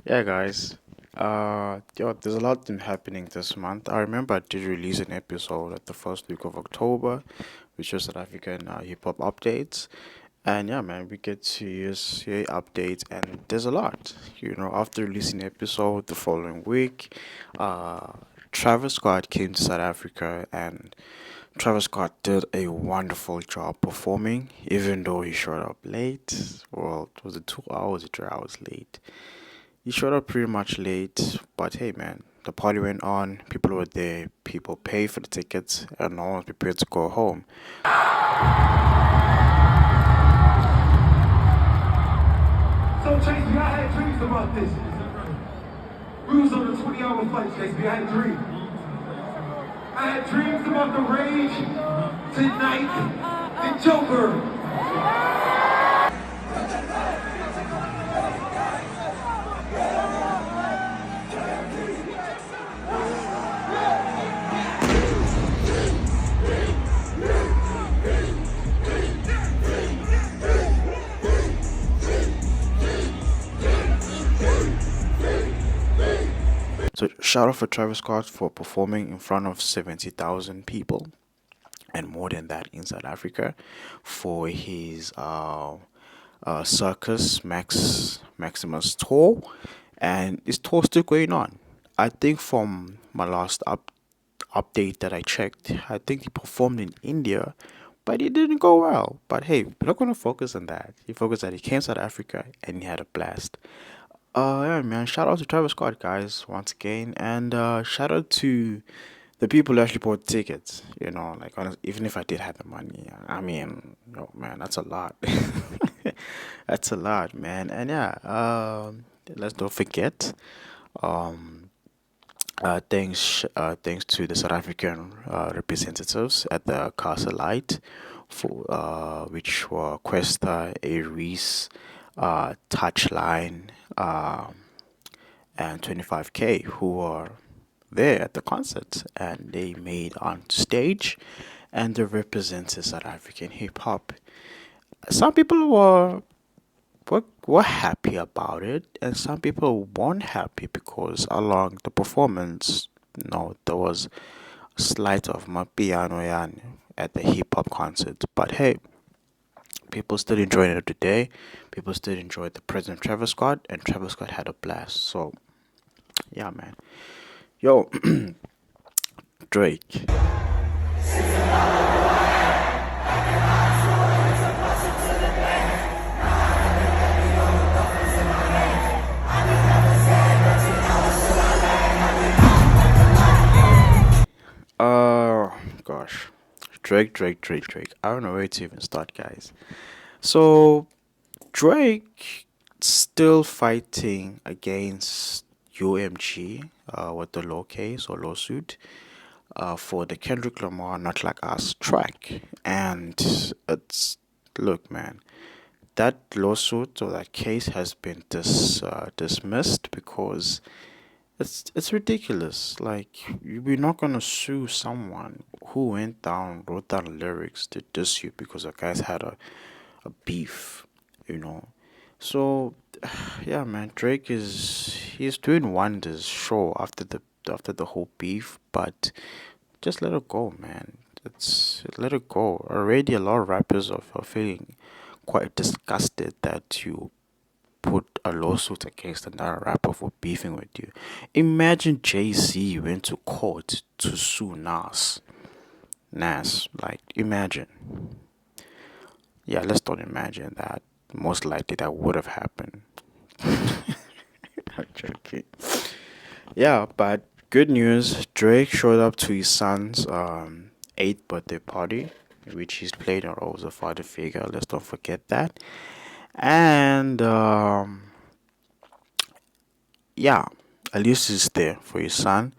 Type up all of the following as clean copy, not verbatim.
Yeah, guys. There's a lot been happening this month. I remember I did release an episode at the first week of October, which was South African hip hop updates. And yeah, man, we get to hear updates, and there's a lot. After releasing the episode the following week, uh, Travis Scott came to South Africa, and Travis Scott did a wonderful job performing, even though he showed up late. Well, was it 2 hours or 3 hours late? He showed up pretty much late, but hey, man, the party went on. People were there. People paid for the tickets, and no one was prepared to go home. So, Chase, I had dreams about this. We was on a 20-hour flight, Chase. I had dreams. I had dreams about the rage tonight and Joker. So shout out for Travis Scott for performing in front of 70,000 people and more than that in South Africa for his Circus Maximus tour, and his tour still going on. I think from my last update that I checked, I think he performed in India, but it didn't go well. But hey, we're not gonna focus on that. He focused that he came to South Africa and he had a blast. Yeah, man. Shout out to Travis Scott, guys, once again, and shout out to the people who actually bought tickets. Like even if I did have the money, I mean, oh man, that's a lot. That's a lot, man. And yeah, let's don't forget. Um, thanks to the South African representatives at the Castle Light, for which were Questa, Aries, Touchline, and 25K, who were there at the concert, and they made on stage, and they represented South African hip hop. Some people were happy about it, and some people weren't happy because along the performance, there was a slight of Mapiano Yan at the hip hop concert. But hey, people still enjoyed it today. People still enjoyed the presence of Travis Scott, and Travis Scott had a blast. So yeah, man. Yo, Drake. Uh, Gosh, Drake. I don't know where to even start, guys. So Drake still fighting against UMG with the law case or lawsuit for the Kendrick Lamar Not Like Us track. And it's, look, man, that lawsuit or that case has been dismissed because it's ridiculous. Like, we're not gonna sue someone who wrote down lyrics to diss you because the guys had a beef, you know. So yeah, man, he's doing wonders, sure, after the whole beef, but just let it go, man. It's Let it go. Already, a lot of rappers are feeling quite disgusted that you put a lawsuit against another rapper for beefing with you. Imagine Jay-Z went to court to sue Nas, like, imagine. Yeah, let's not imagine that. Most likely that would have happened. I'm joking. Yeah, but good news. Drake showed up to his son's eighth birthday party, which he's played a role as a father figure. Let's not forget that. And yeah, at least he's there for his son.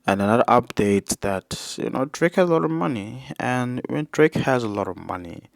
And another update that Drake has a lot of money, and when Drake has a lot of money,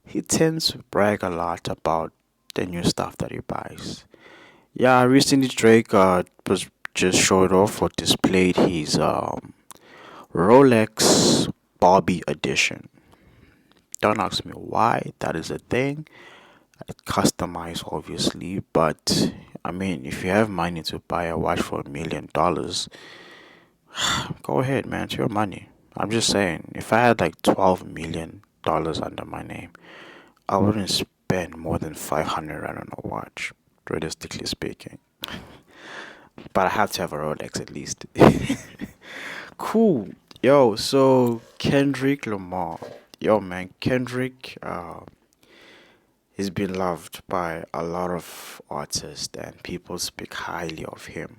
he tends to brag a lot about the new stuff that he buys. Yeah, recently Drake was just showed off or displayed his Rolex Barbie edition. Don't ask me why that is a thing. It's customized, obviously, but I mean, if you have money to buy a watch for $1 million, go ahead, man. It's your money. I'm just saying, if I had like $12 million under my name, I wouldn't spend more than 500 rand on a watch, realistically speaking. But I have to have a Rolex at least. Cool. Yo, so Kendrick Lamar. Yo, man, Kendrick, he's been loved by a lot of artists and people speak highly of him.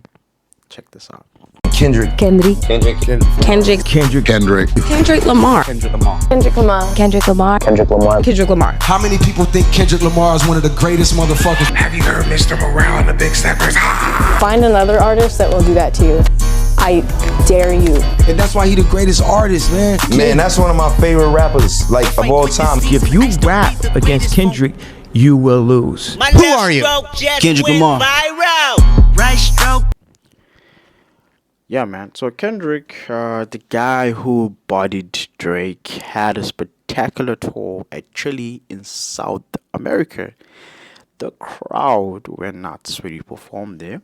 Check this out. Kendrick. Kendrick. Kendrick. Kendrick Lamar. Kendrick Lamar. Kendrick Lamar. Kendrick Lamar. How many people think Kendrick Lamar is one of the greatest motherfuckers? Have you heard Mr. Morale and the Big Steppers? Find another artist that will do that to you. I dare you. And that's why he the greatest artist, man. Man, that's one of my favorite rappers, like of all time. If you rap against Kendrick, you will lose. Who are you? Kendrick Lamar. Right stroke. Yeah, man. So Kendrick, the guy who bodied Drake, had a spectacular tour actually in South America. The crowd went nuts when he performed there.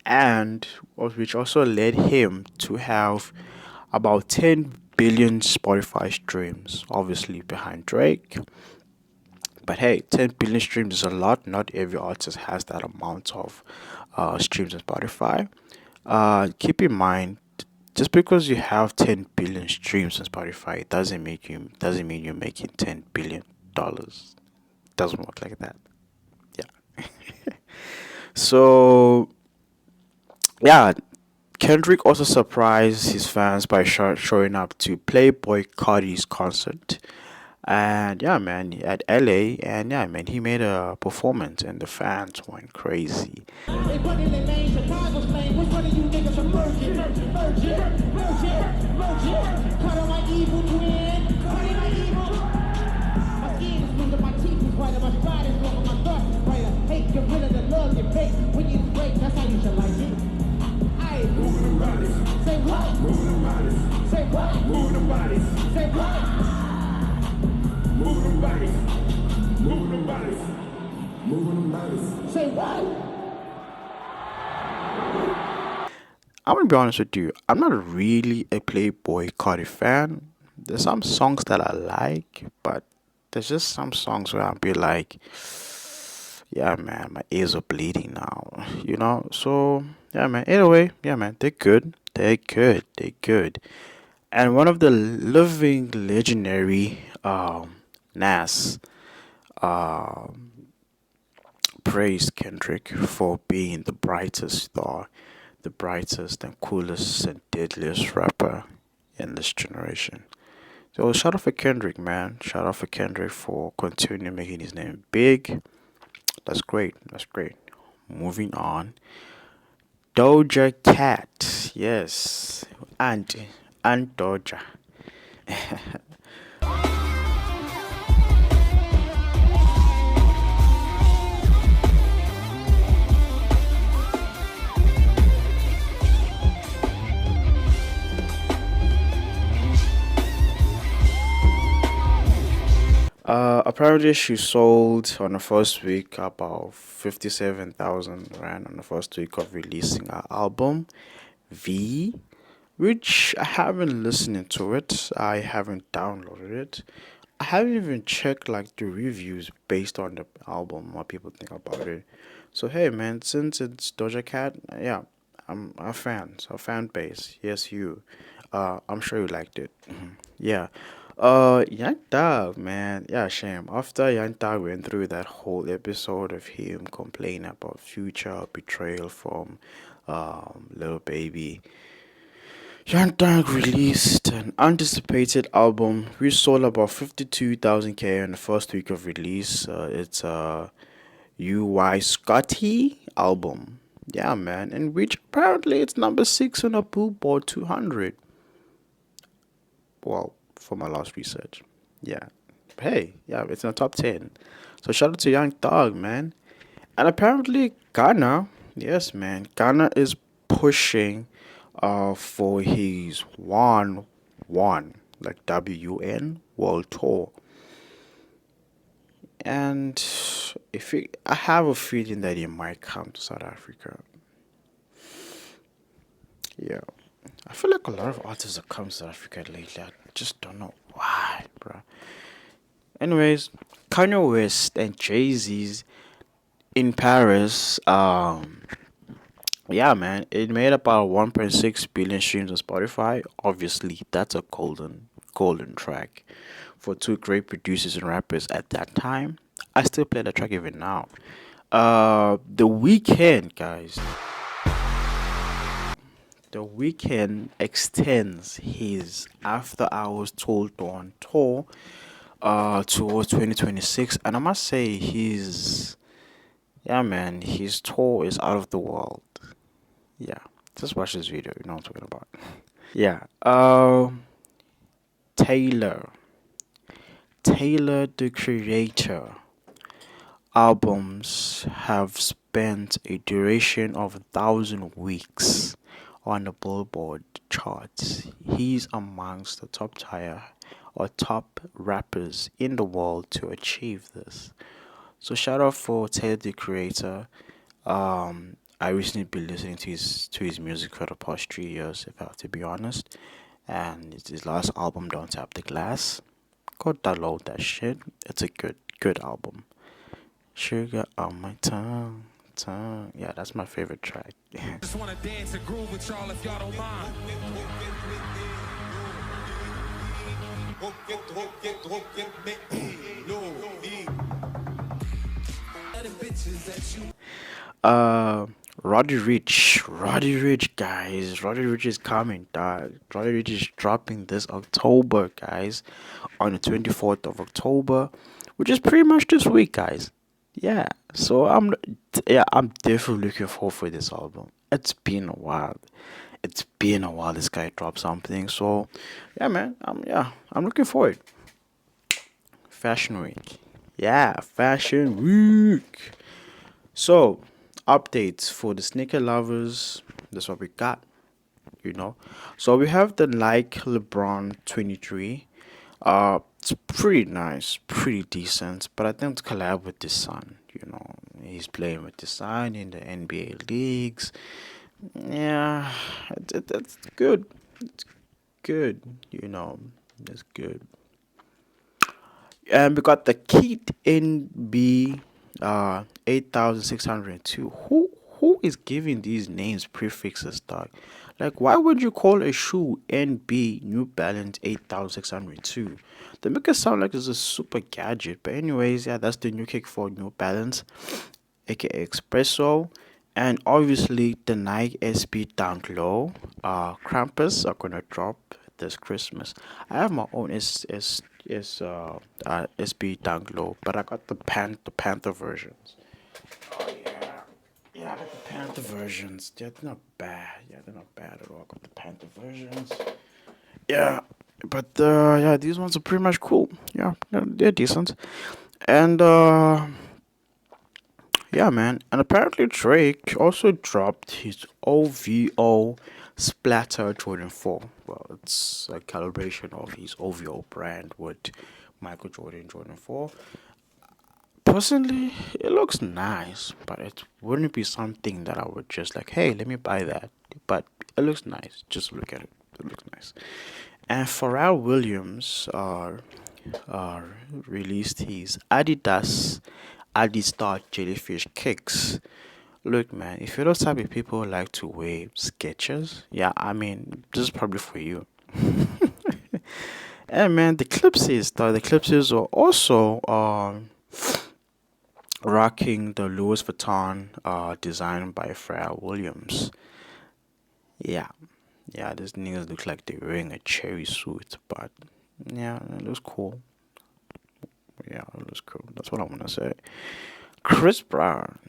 And which also led him to have about 10 billion Spotify streams, obviously behind Drake. But hey, 10 billion streams is a lot. Not every artist has that amount of streams on Spotify. Keep in mind, just because you have 10 billion streams on Spotify, it doesn't mean you're making $10 billion. Doesn't work like that. Yeah. So yeah, Kendrick also surprised his fans by showing up to Playboy Cardi's concert. And yeah, man, at LA, and yeah, man, he made a performance and the fans went crazy. I'm gonna be honest with you. I'm not really a Playboy Cardi fan. There's some songs that I like, but there's just some songs where I'll be like, yeah, man, my ears are bleeding now, you know? So, yeah, man. Anyway, yeah, man, they're good. They're good. They're good. And one of the living legendary Nas praised Kendrick for being the brightest star, the brightest and coolest and deadliest rapper in this generation. So shout out for Kendrick, man. Shout out for Kendrick for continuing making his name big. That's great. That's great. Moving on. Doja Cat. Yes. And Doja. Apparently she sold on the first week about 57,000 rand on the first week of releasing her album V, which I haven't listened to it. I haven't downloaded it. I haven't even checked like the reviews based on the album, what people think about it. So hey man, since it's Doja Cat, yeah, I'm a fan, so fan base. Yes, you. I'm sure you liked it. Yeah. Young Thug, man. Yeah, shame. After Young Thug went through that whole episode of him complaining about future betrayal from Little Baby, Young Thug released an anticipated album which sold about 52,000 K in the first week of release. It's a UY Scotty album. Yeah, man. And which apparently it's number 6 on the Billboard 200. Well, for my last research. Yeah. Hey, yeah, it's in the top 10. So shout out to Young Thug, man. And apparently Ghana, yes man, Ghana is pushing for his one like WN world tour. And I have a feeling that he might come to South Africa. Yeah. I feel like a lot of artists have come to South Africa lately. I just don't know why, bro. Anyways, Kanye West and Jay-Z's in Paris, yeah, man, it made about 1.6 billion streams on Spotify. Obviously, that's a golden track for two great producers and rappers at that time. I still play the track even now. The weekend, guys. The weekend extends his After Hours Till Dawn tour towards 2026, and I must say yeah, man, his tour is out of the world. Yeah, just watch this video, you know what I'm talking about. Yeah. Taylor. Taylor the Creator albums have spent a duration of 1,000 weeks on the Billboard charts. He's amongst the top tier or top rappers in the world to achieve this. So shout out for Taylor the Creator. I recently been listening to his music for the past 3 years, if I have to be honest. And it's his last album, Don't Tap the Glass. Go download that shit. It's a good album. Sugar on my tongue. Yeah, that's my favorite track. Just wanna dance and groove with y'all if y'all don't mind. Roddy Rich, guys. Roddy Rich is coming, dog. Roddy Rich is dropping this October, guys, on the 24th of October, which is pretty much this week, guys. Yeah, so I'm definitely looking forward for this album. It's been a while. This guy dropped something. So, yeah, man. I'm looking forward. Fashion Week. Yeah, Fashion Week. So, updates for the sneaker lovers. That's what we got, you know. So we have the Nike LeBron 23. It's pretty nice, pretty decent, but I think to collab with the Sun, you know, he's playing with the Sun in the NBA leagues. Yeah, it's good. It's good, you know, it's good. And we got the Keat NB 8602. Who is giving these names prefixes, dog? Like, why would you call a shoe NB New Balance 8602? They make it sound like it's a super gadget. But anyways, yeah, that's the new kick for New Balance, aka Espresso. And obviously the Nike SB Down Low Krampus are gonna drop this Christmas. I have my own SB Down Low, but I got the Panther versions. Oh yeah, I got the Panther versions. They're not bad. Yeah, they're not bad at all. I got the Panther versions. Yeah, but yeah, these ones are pretty much cool. Yeah, they're decent. And yeah, man. And apparently Drake also dropped his OVO Splatter Jordan 4. Well, it's a calibration of his OVO brand with Michael Jordan 4. Personally, it looks nice, but it wouldn't be something that I would just like, hey, let me buy that. But it looks nice. Just look at it. It looks nice. And Pharrell Williams released his Adidas Adistar Jellyfish Kicks. Look, man, if you're those type of people who like to wear Skechers, yeah, I mean, this is probably for you. And man, the Clipses are also rocking the Louis Vuitton designed by Pharrell Williams. Yeah, these niggas look like they're wearing a cherry suit, but yeah, it looks cool. Yeah, it looks cool. That's what I want to say. Chris Brown.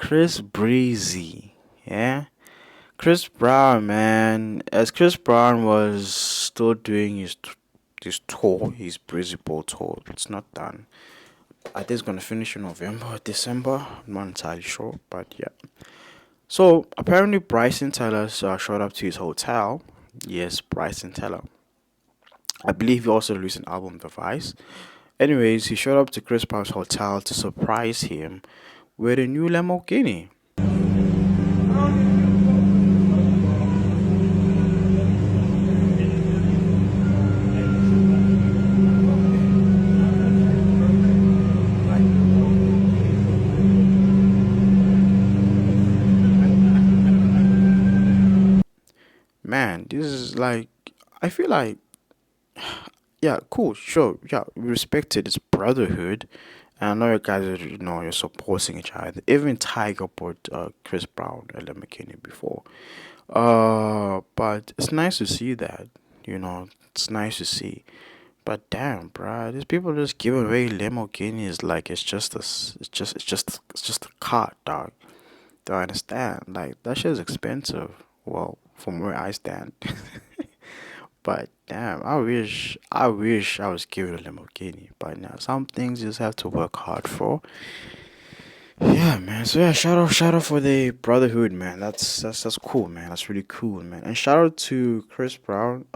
Chris Breezy. Yeah. Chris Brown, man. As Chris Brown was still doing his tour, his Breezy Bowl tour, it's not done. I think it's gonna finish in November or December. I'm not entirely sure, but yeah. So apparently Bryson Tiller showed up to his hotel. Yes, Bryson Tiller. I believe he also released an album, The Vice. Anyways, he showed up to Chris Brown's hotel to surprise him with a new Lamborghini. Man, this is like, I feel like, yeah, cool, sure, yeah, we respect it. It's brotherhood. And I know you guys are, you're supporting each other. Even Tiger bought Chris Brown a Lamborghini before. But it's nice to see that, it's nice to see. But damn, bruh, these people just giving away Lamborghinis like it's just a car, dog. Do I understand? Like that shit is expensive. Well, from where I stand. But damn, I wish I was given a Lamborghini. But now some things you just have to work hard for. Yeah, man. So yeah, shout out for the brotherhood, man. That's cool, man. That's really cool, man. And shout out to Chris Brown,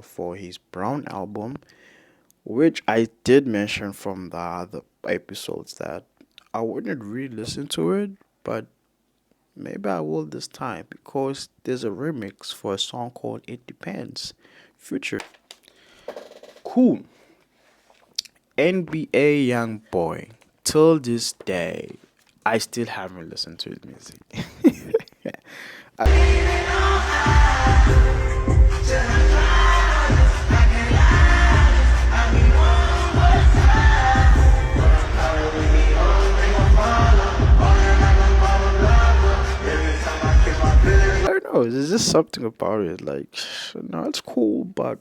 for his Brown album, which I did mention from the other episodes that I wouldn't really listen to it, but maybe I will this time because there's a remix for a song called "It Depends." Future, cool. NBA Young Boy. Till this day, I still haven't listened to his music. I don't know. There's just something about it. Like, no, it's cool, but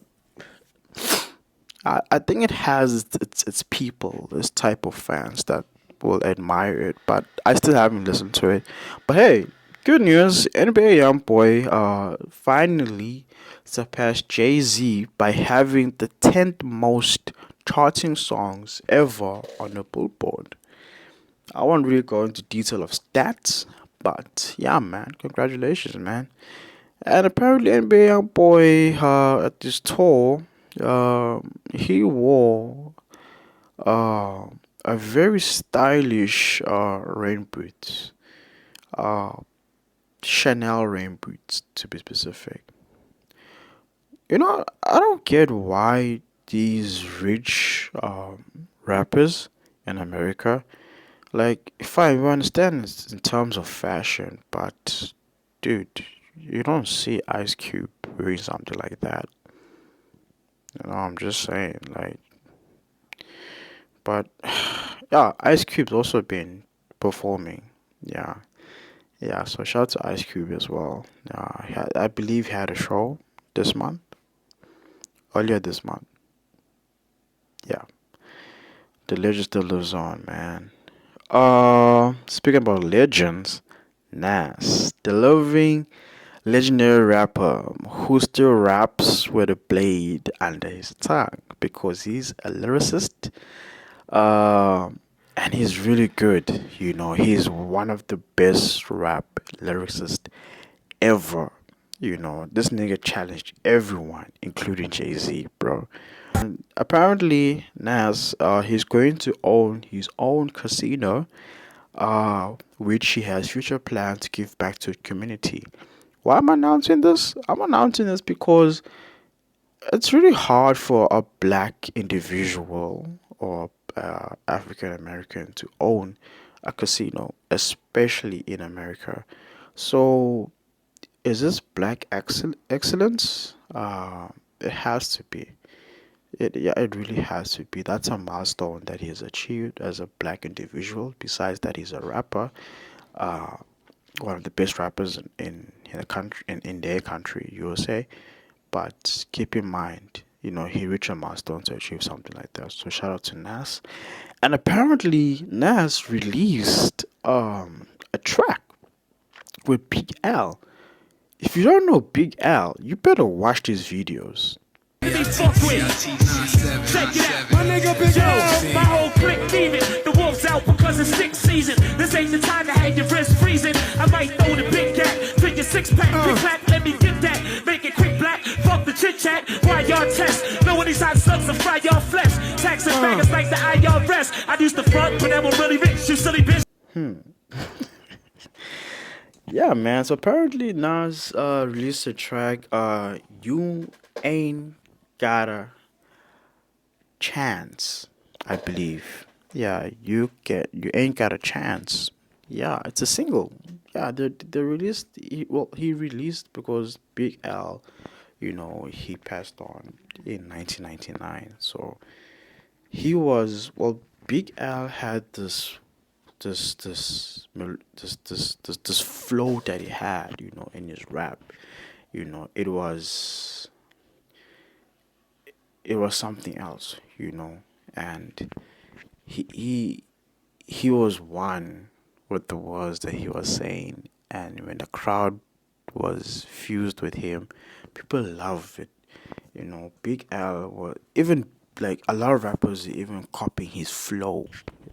I think it has its people, this type of fans that will admire it. But I still haven't listened to it. But hey, good news! NBA YoungBoy finally surpassed Jay-Z by having the 10th most charting songs ever on the Billboard. I won't really go into detail of stats, but yeah, man, congratulations, man. And apparently, NBA YoungBoy at this tour, he wore uh, a very stylish rain boots, uh, Chanel rain boots to be specific. I don't get why these rich rappers in America, like, fine, we understand it's in terms of fashion, but dude, you don't see Ice Cube wearing something like that. I'm just saying, like, but yeah, Ice Cube's also been performing. Yeah, yeah. So shout out to Ice Cube as well. I believe he had a show this month, earlier this month. Yeah, the legend still lives on, man. Speaking about legends, Nas, the living legendary rapper who still raps with a blade under his tongue because he's a lyricist. Uh, and he's really good. He's one of the best rap lyricists ever. This nigga challenged everyone, including Jay Z, bro. And apparently, Nas, he's going to own his own casino, which he has future plans to give back to the community. Why am I announcing this? I'm announcing this because it's really hard for a black individual or African American to own a casino, especially in America. So, is this black excellence? It has to be. It really has to be. That's a milestone that he has achieved as a black individual. Besides that, he's a rapper, uh, one of the best rappers in the country, in their country, USA. But keep in mind, he reached a milestone to achieve something like that. So shout out to Nas. And apparently Nas released a track with Big L. If you don't know Big L, you better watch these videos. Check it out. My nigga Big L. My whole clique thieving. The wolf's out because it's stick season. This ain't the time to have your wrist freezing. I might throw the big cat to your six pack. Big clap, let me get that. Make it quick black. Fuck the chit chat. Why y'all test? Know when these hot slugs will fry y'all flesh. Tax and baggers like the IRS. I used to front when I was really rich. You silly bitch. Yeah, man. So apparently Nas released a track. You ain't got a chance, I believe. Yeah, you ain't got a chance. Yeah, it's a single. Yeah, they released. He released because Big L, he passed on in 1999. So he was Big L had this flow that he had, in his rap. It was something else, and he was one with the words that he was saying, and when the crowd was fused with him, people loved it. Big L was even like a lot of rappers even copying his flow.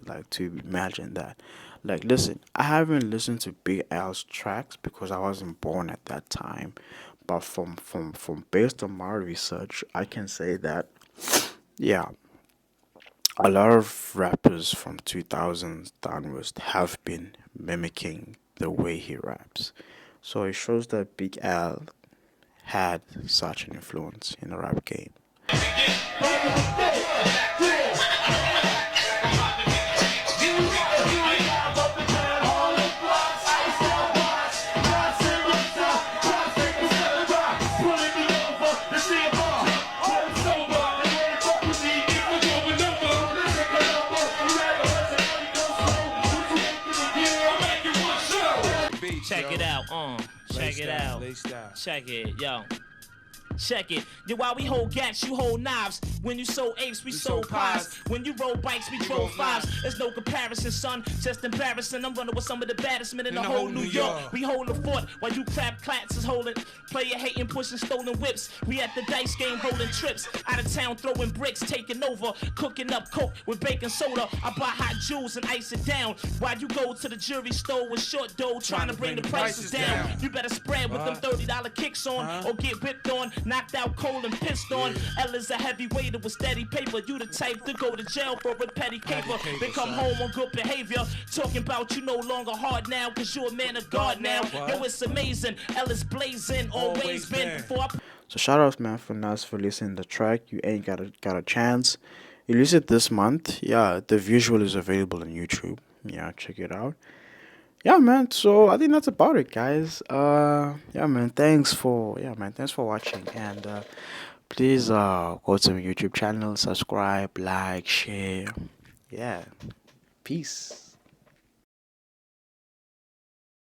Like, to imagine that. Like, listen, I haven't listened to Big L's tracks because I wasn't born at that time, but from based on my research, I can say that, yeah, a lot of rappers from 2000s downwards have been mimicking the way he raps. So it shows that Big L had such an influence in the rap game. Check it out, check it out. Check it, yo. Check it. Yo, while we hold gats, you hold knives. When you sold apes, we sold pies. When you roll bikes, we drove fives. There's no comparison, son. Just embarrassing. I'm running with some of the baddest men in the whole New York. We hold the fort while you clap clats is holding. Player hating, pushing stolen whips. We at the dice game holding trips. Out of town throwing bricks, taking over. Cooking up coke with baking soda. I buy hot jewels and ice it down. While you go to the jewelry store with short dough trying to bring the prices down. You better spread with them $30 kicks on or get whipped on. Knocked out cold and pissed on. Ella's a heavyweight with steady paper. You the type to go to jail for a petty caper. Then come home on good behavior. Talking about you no longer hard now, cause you're a man of God now. Yo, it's amazing. Ella's blazing, always been before I... So shout out, man, for Nas for listening to the track. You ain't got a chance. He released it this month. Yeah, the visual is available on YouTube. Yeah, check it out. Yeah, man. So I think that's about it, guys. Yeah, man. Thanks for watching, and please go to my YouTube channel, subscribe, like, share. Yeah, peace.